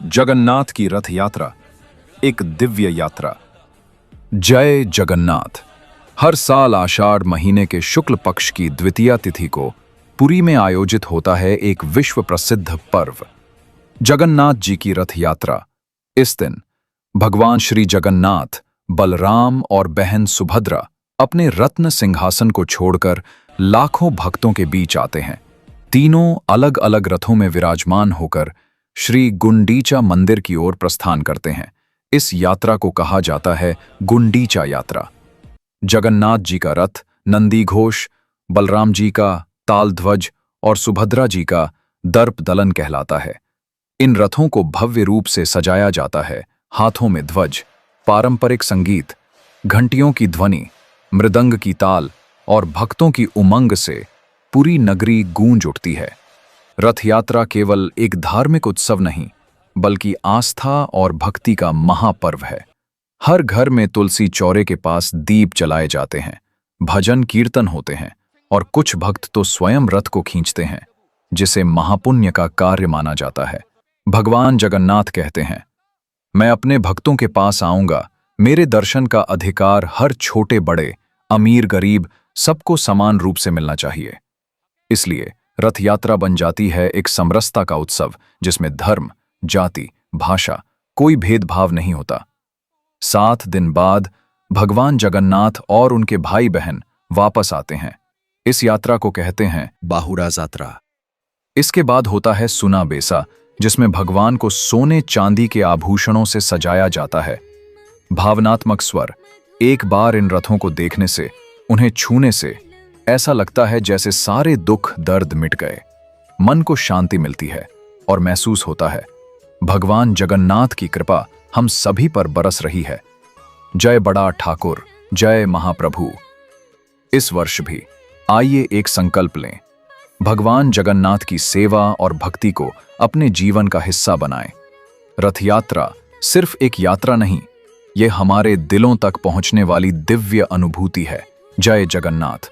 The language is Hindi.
जगन्नाथ की रथ यात्रा एक दिव्य यात्रा। जय जगन्नाथ। हर साल आषाढ़ महीने के शुक्ल पक्ष की द्वितीया तिथि को पुरी में आयोजित होता है एक विश्व प्रसिद्ध पर्व, जगन्नाथ जी की रथ यात्रा। इस दिन भगवान श्री जगन्नाथ, बलराम और बहन सुभद्रा अपने रत्न सिंहासन को छोड़कर लाखों भक्तों के बीच आते हैं। तीनों अलग अलग रथों में विराजमान होकर श्री गुंडीचा मंदिर की ओर प्रस्थान करते हैं। इस यात्रा को कहा जाता है गुंडीचा यात्रा। जगन्नाथ जी का रथ नंदीघोष, बलराम जी का तालध्वज और सुभद्रा जी का दर्प दलन कहलाता है। इन रथों को भव्य रूप से सजाया जाता है। हाथों में ध्वज, पारंपरिक संगीत, घंटियों की ध्वनि, मृदंग की ताल और भक्तों की उमंग से पूरी नगरी गूंज उठती है। रथ यात्रा केवल एक धार्मिक उत्सव नहीं, बल्कि आस्था और भक्ति का महापर्व है। हर घर में तुलसी चौरे के पास दीप जलाए जाते हैं, भजन कीर्तन होते हैं और कुछ भक्त तो स्वयं रथ को खींचते हैं, जिसे महापुण्य का कार्य माना जाता है। भगवान जगन्नाथ कहते हैं, मैं अपने भक्तों के पास आऊंगा। मेरे दर्शन का अधिकार हर छोटे बड़े, अमीर गरीब सबको समान रूप से मिलना चाहिए। इसलिए रथ यात्रा बन जाती है एक समरसता का उत्सव, जिसमें धर्म, जाति, भाषा कोई भेदभाव नहीं होता। 7 दिन बाद भगवान जगन्नाथ और उनके भाई बहन वापस आते हैं। इस यात्रा को कहते हैं बाहुड़ा यात्रा। इसके बाद होता है सुना बेसा, जिसमें भगवान को सोने चांदी के आभूषणों से सजाया जाता है। भावनात्मक स्वर। एक बार इन रथों को देखने से, उन्हें छूने से ऐसा लगता है जैसे सारे दुख दर्द मिट गए। मन को शांति मिलती है और महसूस होता है भगवान जगन्नाथ की कृपा हम सभी पर बरस रही है। जय बड़ा ठाकुर, जय महाप्रभु। इस वर्ष भी आइए एक संकल्प लें, भगवान जगन्नाथ की सेवा और भक्ति को अपने जीवन का हिस्सा बनाएं। रथ यात्रा सिर्फ एक यात्रा नहीं, यह हमारे दिलों तक पहुंचने वाली दिव्य अनुभूति है। जय जगन्नाथ।